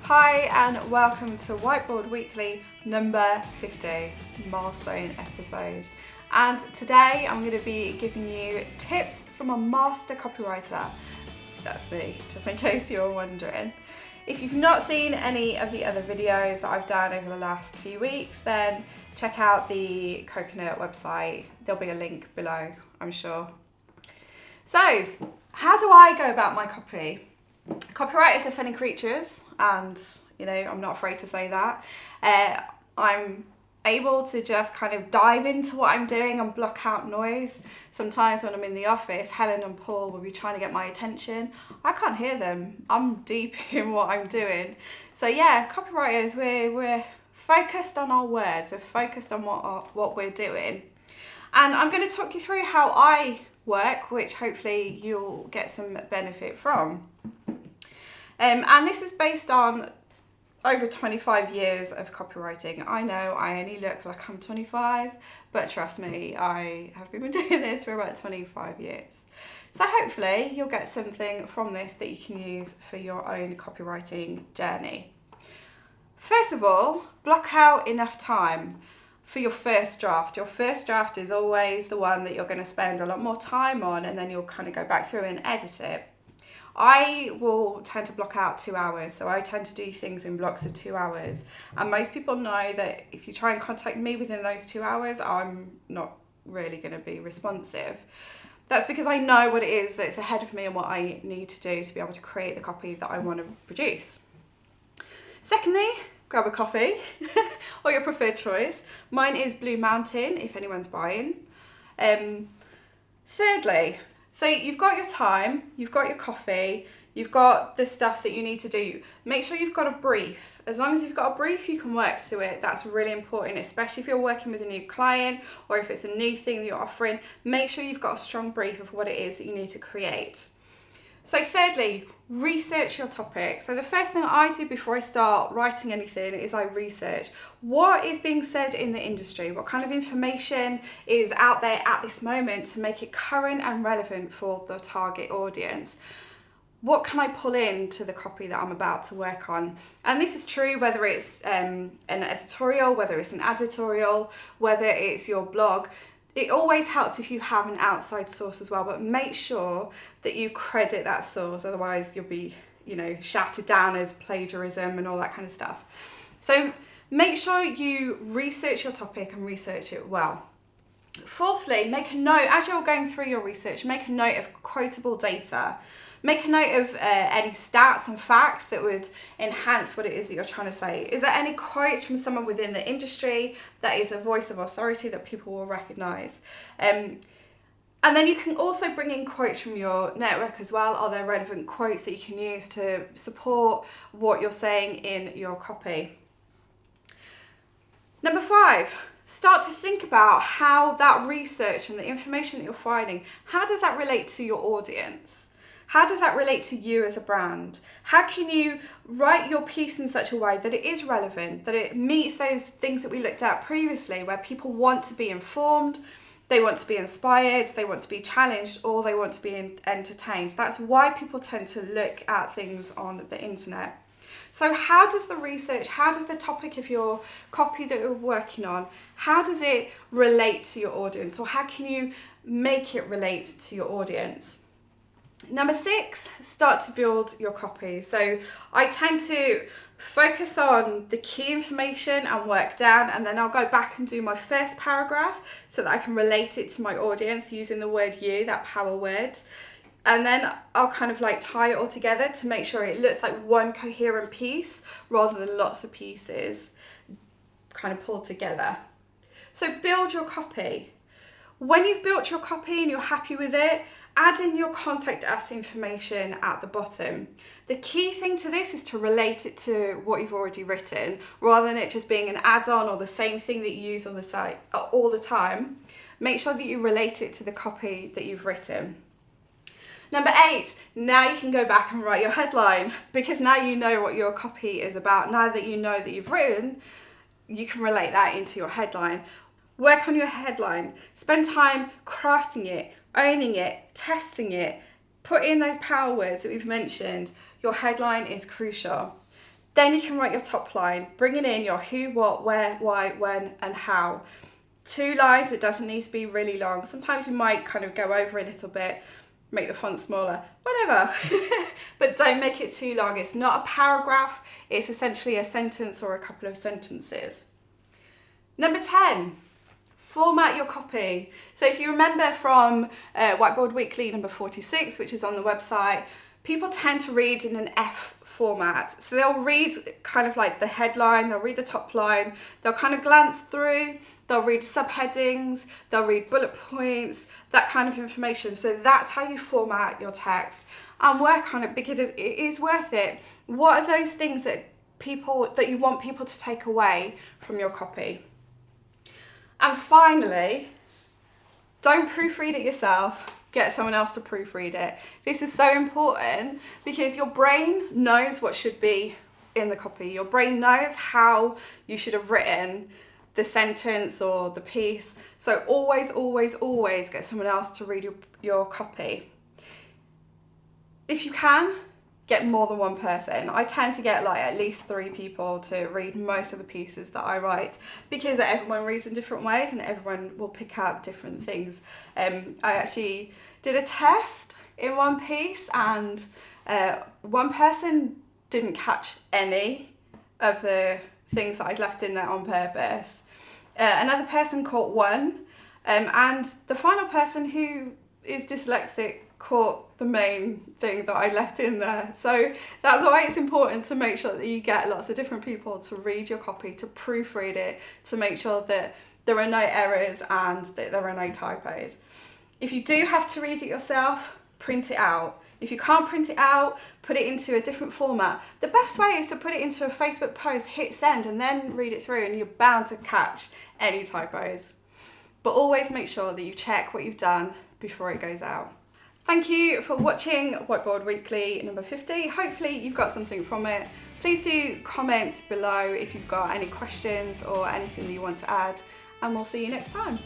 Hi and welcome to Whiteboard Weekly number 50, milestone episode. And today I'm going to be giving you tips from a master copywriter. That's me, just in case you're wondering. If you've not seen any of the other videos that I've done over the last few weeks, then check out the Coconut website. There'll be a link below, I'm sure. So, how do I go about my copy? Copywriters are funny creatures, and I'm not afraid to say that. I'm able to just kind of dive into what I'm doing and block out noise. Sometimes when I'm in the office, Helen and Paul will be trying to get my attention. I can't hear them. I'm deep in what I'm doing. So yeah, copywriters, we're focused on our words. We're focused on what we're doing. And I'm going to talk you through how I work, which hopefully you'll get some benefit from. And this is based on over 25 years of copywriting. I know I only look like I'm 25, but trust me, I have been doing this for about 25 years. So hopefully you'll get something from this that you can use for your own copywriting journey. First of all, block out enough time for your first draft. Your first draft is always the one that you're going to spend a lot more time on, and then you'll kind of go back through and edit it. I will tend to block out 2 hours, so I tend to do things in blocks of 2 hours. And most people know that if you try and contact me within those 2 hours, I'm not really going to be responsive. That's because I know what it is that's ahead of me and what I need to do to be able to create the copy that I want to produce. Secondly, grab a coffee or your preferred choice. Mine is Blue Mountain if anyone's buying. Thirdly, so you've got your time, you've got your coffee, you've got the stuff that you need to do. Make sure you've got a brief. As long as you've got a brief, you can work to it. That's really important, especially if you're working with a new client or if it's a new thing that you're offering. Make sure you've got a strong brief of what it is that you need to create. So thirdly, research your topic. So the first thing I do before I start writing anything is I research what is being said in the industry, what kind of information is out there at this moment to make it current and relevant for the target audience. What can I pull into the copy that I'm about to work on? And this is true whether it's an editorial, whether it's an advertorial, whether it's your blog. It always helps if you have an outside source as well, but make sure that you credit that source, otherwise you'll be, shouted down as plagiarism and all that kind of stuff. So make sure you research your topic and research it well. Fourthly, make a note, as you're going through your research, make a note of quotable data. Make a note of any stats and facts that would enhance what it is that you're trying to say. Is there any quotes from someone within the industry that is a voice of authority that people will recognise? And then you can also bring in quotes from your network as well. Are there relevant quotes that you can use to support what you're saying in your copy? Number 5. Start to think about how that research and the information that you're finding, how does that relate to your audience? How does that relate to you as a brand? How can you write your piece in such a way that it is relevant, that it meets those things that we looked at previously, where people want to be informed, they want to be inspired, they want to be challenged, or they want to be entertained. That's why people tend to look at things on the internet. So how does the research, how does the topic of your copy that you're working on, how does it relate to your audience, or how can you make it relate to your audience? Number 6, start to build your copy. So I tend to focus on the key information and work down, and then I'll go back and do my first paragraph so that I can relate it to my audience using the word you, that power word. And then I'll kind of tie it all together to make sure it looks like one coherent piece rather than lots of pieces kind of pulled together. So build your copy. When you've built your copy and you're happy with it, add in your contact us information at the bottom. The key thing to this is to relate it to what you've already written, rather than it just being an add-on or the same thing that you use on the site all the time. Make sure that you relate it to the copy that you've written. Number 8, now you can go back and write your headline, because now you know what your copy is about. Now that you know that you've written, you can relate that into your headline. Work on your headline. Spend time crafting it, owning it, testing it. Put in those power words that we've mentioned. Your headline is crucial. Then you can write your top line, bringing in your who, what, where, why, when, and how. 2 lines, it doesn't need to be really long. Sometimes you might kind of go over a little bit, make the font smaller, whatever. But don't make it too long. It's not a paragraph, it's essentially a sentence or a couple of sentences. Number 10, format your copy. So if you remember from Whiteboard Weekly number 46, which is on the website, people tend to read in an F format. So they'll read kind of like the headline, they'll read the top line, they'll kind of glance through, they'll read subheadings, they'll read bullet points, that kind of information. So that's how you format your text and work on it, because it is worth it. What are those things that you want people to take away from your copy? And finally, don't proofread it yourself. Get someone else to proofread it. This is so important because your brain knows what should be in the copy. Your brain knows how you should have written the sentence or the piece. So always, always, always get someone else to read your copy. If you can, get more than one person. I tend to get like at least 3 people to read most of the pieces that I write, because everyone reads in different ways and everyone will pick up different things. I actually did a test in one piece, and one person didn't catch any of the things that I'd left in there on purpose. Another person caught one, and the final person, who is dyslexic, caught the main thing that I left in there. So that's why it's important to make sure that you get lots of different people to read your copy, to proofread it, to make sure that there are no errors and that there are no typos. If you do have to read it yourself, print it out. If you can't print it out, put it into a different format. The best way is to put it into a Facebook post, hit send, and then read it through, and you're bound to catch any typos. But always make sure that you check what you've done before it goes out. Thank you for watching Whiteboard Weekly number 50. Hopefully you've got something from it. Please do comment below if you've got any questions or anything that you want to add, and we'll see you next time.